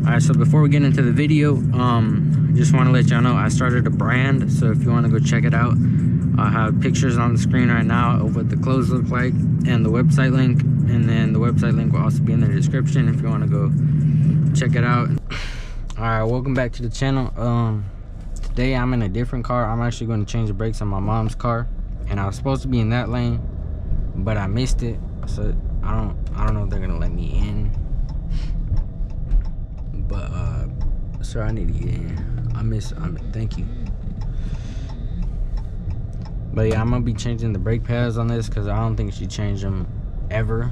Alright, so before we get into the video, just want to let y'all know I started a brand, so if you want to go check it out, I have pictures on the screen right now of what the clothes look like and the website link, and then the website link will also be in the description if you want to go check it out. Alright, welcome back to the channel. Today I'm in a different car. I'm actually going to change the brakes on my mom's car, and I was supposed to be in that lane, but I missed it, so I don't know if they're gonna let me in. But sir, I need to get in. Thank you. But yeah, I'm gonna be changing the brake pads on this because I don't think she changed them ever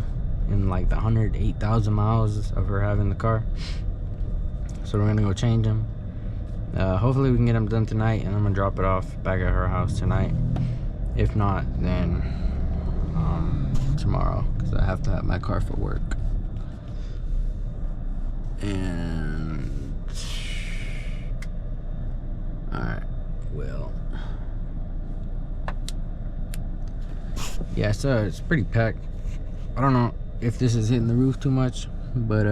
in like the 108,000 miles of her having the car. So we're gonna go change them. Hopefully we can get them done tonight, and I'm gonna drop it off back at her house tonight. If not, then tomorrow, because I have to have my car for work. And alright, well, yeah, so it's pretty packed. I don't know if this is hitting the roof too much, but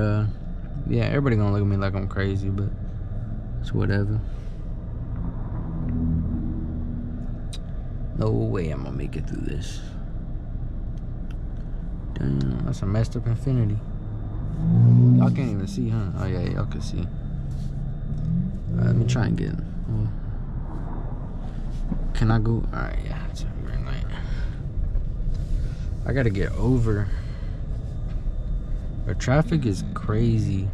yeah, everybody gonna look at me like I'm crazy, but it's whatever. No way I'm gonna make it through this. Damn, that's a messed up Infinity. Y'all can't even see, huh? Oh yeah, y'all can see. Alright, let me try and get in. Can I go? Alright, yeah, it's a green light. I gotta get over. But traffic is crazy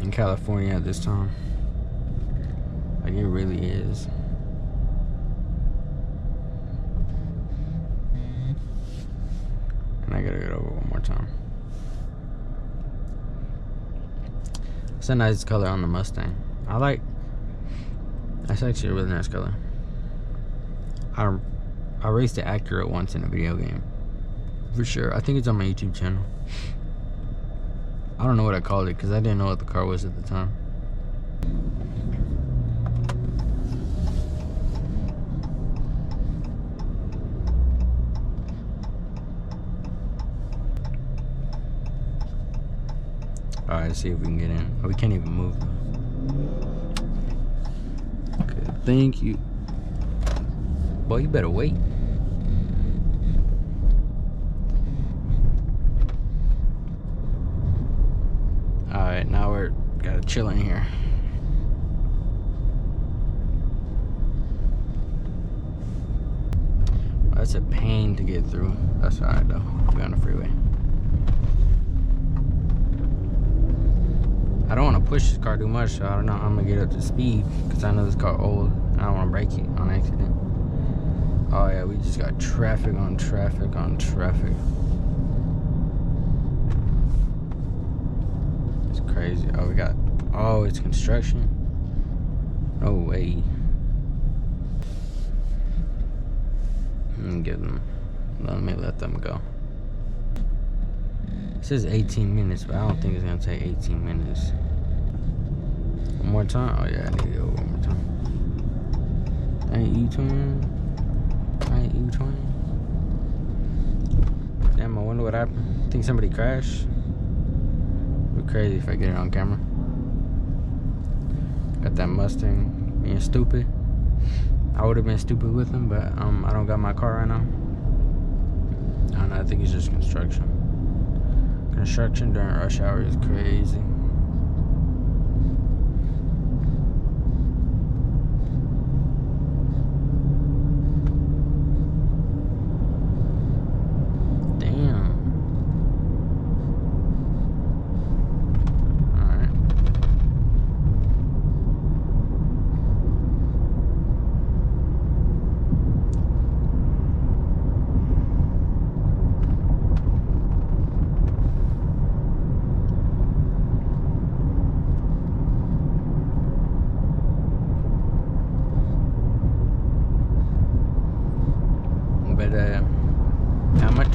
in California at this time. Like, it really is. And I gotta get over one more time. It's a nice color on the Mustang. That's actually a really nice color. I raced it accurate once in a video game. For sure. I think it's on my YouTube channel. I don't know what I called it because I didn't know what the car was at the time. Alright, let's see if we can get in. Oh, we can't even move. Okay, thank you. Boy, you better wait. Alright, now we're gotta chill in here. That's a pain to get through. That's alright though. We're on the freeway. I don't want to push this car too much, so I don't know how I'm gonna get up to speed because I know this car old. I don't want to break it on accident. Oh yeah, we just got traffic on traffic on traffic. It's crazy. Oh, we got, oh, it's construction. No way. Let me let them go. It says 18 minutes, but I don't think it's gonna take 18 minutes. One more time? Oh yeah, I need to go one more time. I ain't U-turn. Damn, I wonder what happened. Think somebody crashed? It'd be crazy if I get it on camera. Got that Mustang being stupid. I would have been stupid with him, but I don't got my car right now. I don't know, I think it's just construction. Construction during rush hour is crazy.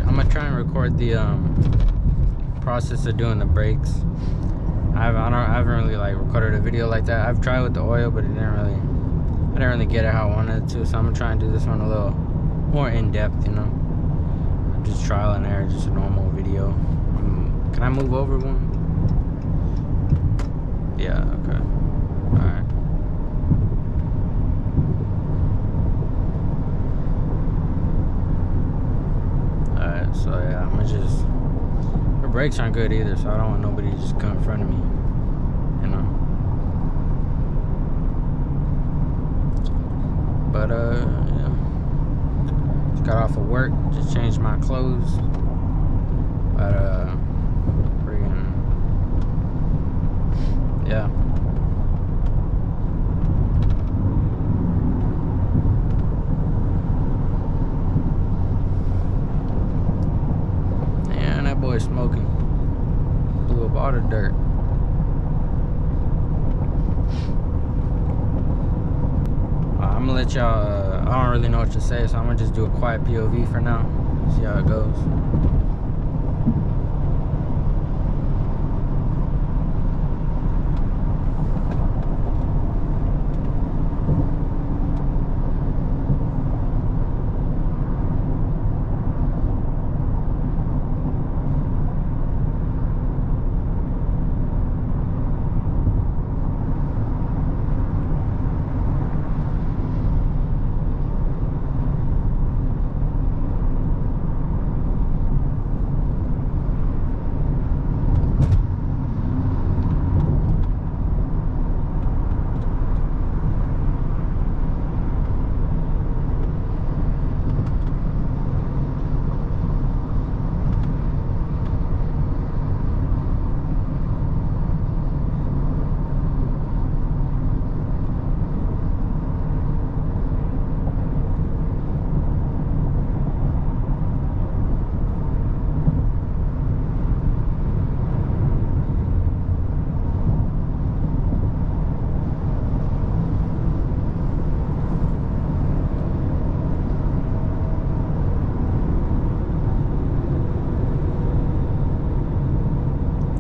I'm gonna try and record the process of doing the brakes. I haven't really like recorded a video like that. I've tried with the oil, but I didn't really get it how I wanted it to. So I'm gonna try and do this one a little more in depth, you know. Just trial and error, just a normal video. Can I move over one? brakes aren't good either, so I don't want nobody to just come in front of me, you know. But yeah. Just got off of work, just changed my clothes. But freaking yeah. And that boy smoking. Blew up all the dirt. I'm gonna let y'all, I don't really know what to say, so I'm gonna just do a quiet POV for now. See how it goes.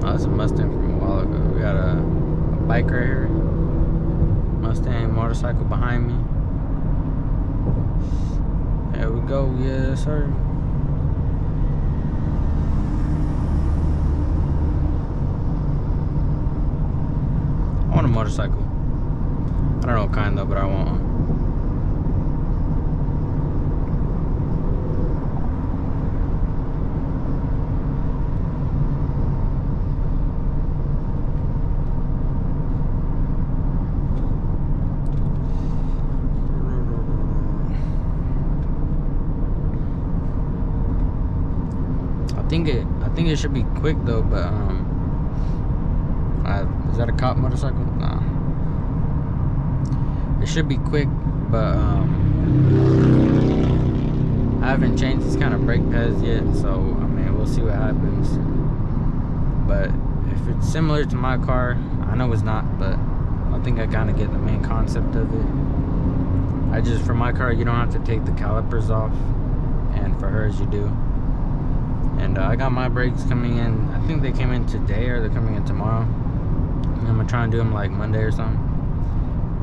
That's a Mustang from a while ago. We got a bike right here. Mustang motorcycle behind me. There we go. Yes, sir. I want a motorcycle. I don't know what kind though, but I want one. I think it should be quick though, but is that a cop motorcycle? Nah. It should be quick, but I haven't changed these kind of brake pads yet, so I mean we'll see what happens. But if it's similar to my car, I know it's not, but I think I kind of get the main concept of it. For my car, you don't have to take the calipers off, and for hers you do. And I got my brakes coming in. I think they came in today or they're coming in tomorrow. And I'm gonna try and do them like Monday or something.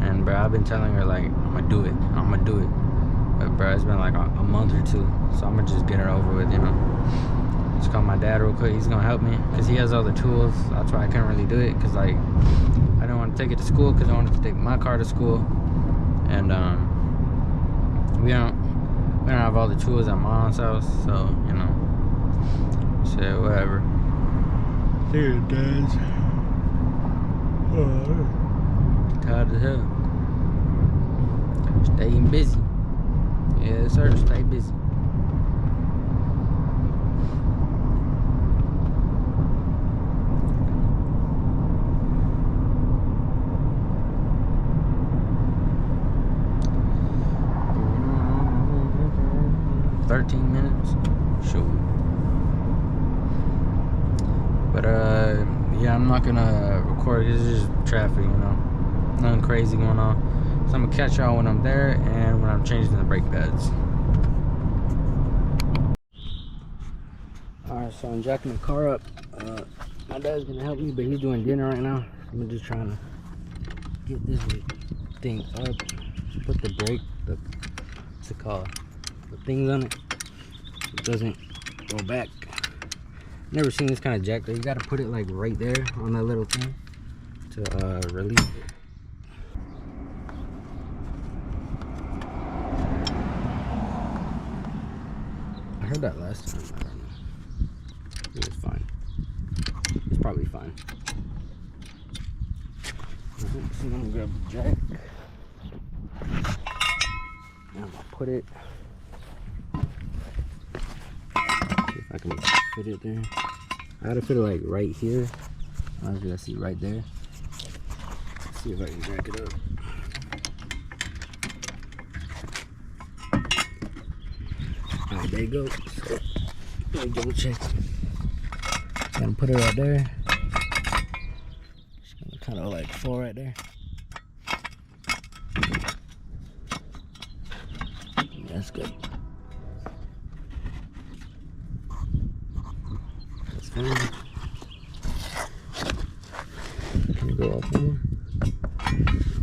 And bro, I've been telling her like I'm gonna do it. But bro, it's been like a month or two, so I'm gonna just get it over with, you know. Just call my dad real quick. He's gonna help me because he has all the tools. That's why I couldn't really do it, because like I didn't want to take it to school because I wanted to take my car to school. And we don't have all the tools at my mom's house, so you know. So whatever. Here it does. Tired as hell. Staying busy. Yes sir, stay busy. But yeah, I'm not gonna record because it's just traffic, you know, nothing crazy going on. So I'm gonna catch y'all when I'm there and when I'm changing the brake pads. Alright, so I'm jacking the car up. My dad's gonna help me, but he's doing dinner right now. I'm just trying to get this thing up, put the brake, what's it called, the things on it, so it doesn't go back. Never seen this kind of jack though. You gotta put it like right there on that little thing to release it. I heard that last time. I don't know. It was fine. probably fine. So I'm gonna grab the jack. And I'm gonna put it. See if I can fit it there. I gotta fit it like right here. I was gonna see right there. Let's see if I can jack it up. Alright, there you go. So, let me double check. Gonna put it right there. Just gonna kind of like fall right there. That's good. That's fine. Can you go up more?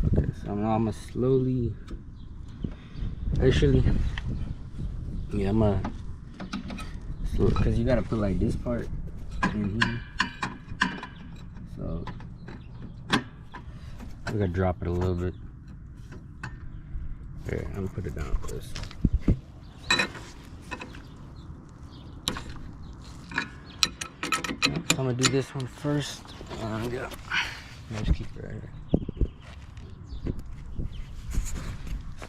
Okay, so now I'm gonna slowly. Actually, yeah, I'm gonna. Because you gotta put like this part in here. So I gotta drop it a little bit. Here, I'm gonna put it down first. So I'm gonna do this one first. Just keep it right here.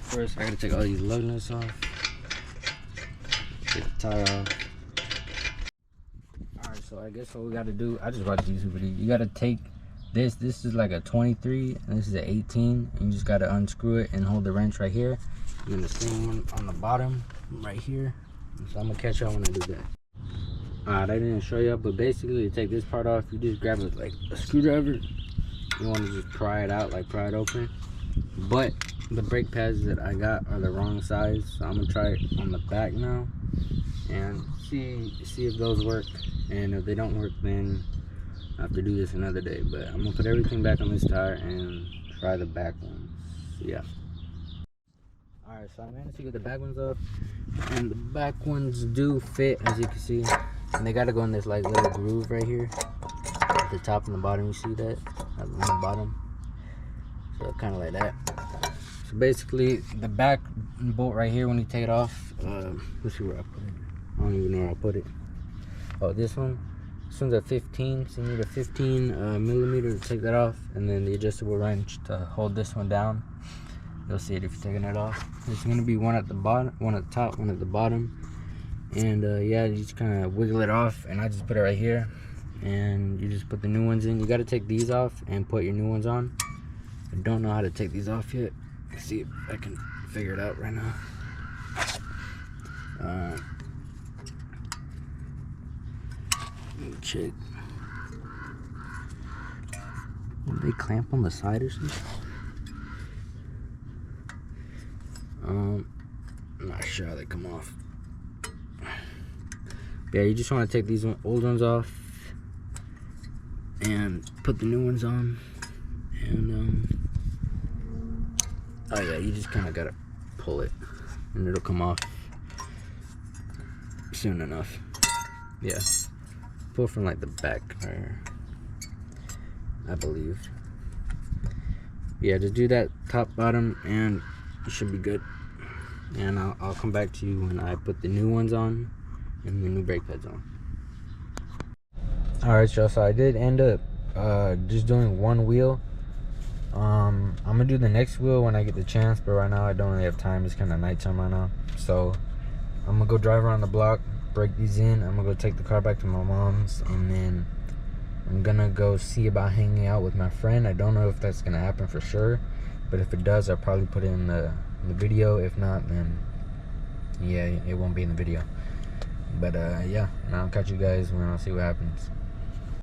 First, I gotta take all these lug nuts off. Take the tire off. Alright, so I guess what we gotta do, I just watched a YouTube video. You gotta take this. This is like a 23, and this is an 18. And you just gotta unscrew it and hold the wrench right here. And then the same one on the bottom, right here. So I'm gonna catch y'all when I do that. Alright, I didn't show you, but basically you take this part off. You just grab it like a screwdriver. You want to just pry it out, like pry it open. But the brake pads that I got are the wrong size, so I'm gonna try it on the back now and see if those work. And if they don't work, then I have to do this another day. But I'm gonna put everything back on this tire and try the back ones. So yeah. Alright, so I managed to get the back ones off, and the back ones do fit, as you can see. And they gotta go in this like little groove right here at the top and the bottom. You see that on the bottom? So kind of like that. So basically, the back bolt right here, when you take it off, let's see where I put it. I don't even know where I put it. Oh, this one. This one's a 15, so you need a 15 millimeter to take that off, and then the adjustable wrench to hold this one down. You'll see it if you're taking it off. There's gonna be one at the bottom, one at the top, one at the bottom. And yeah, you just kind of wiggle it off, and I just put it right here, and you just put the new ones in. You got to take these off and put your new ones on. I don't know how to take these off yet. Let's see if I can figure it out right now. Let me check. Did they clamp on the side or something? I'm not sure how they come off. Yeah, you just want to take these old ones off and put the new ones on. And oh yeah, you just kind of gotta pull it and it'll come off soon enough. Yeah, pull from like the back there, I believe. Yeah, just do that top, bottom, and you should be good. And I'll come back to you when I put the new ones on and the new brake pads on. Alright, y'all, so I did end up just doing one wheel. I'm gonna do the next wheel when I get the chance, but right now I don't really have time. It's kind of nighttime right now, so I'm gonna go drive around the block, break these in. I'm gonna go take the car back to my mom's, and then I'm gonna go see about hanging out with my friend. I don't know if that's gonna happen for sure, but if it does, I'll probably put it in the video. If not, then yeah, it won't be in the video. But yeah, and I'll catch you guys when I'll see what happens.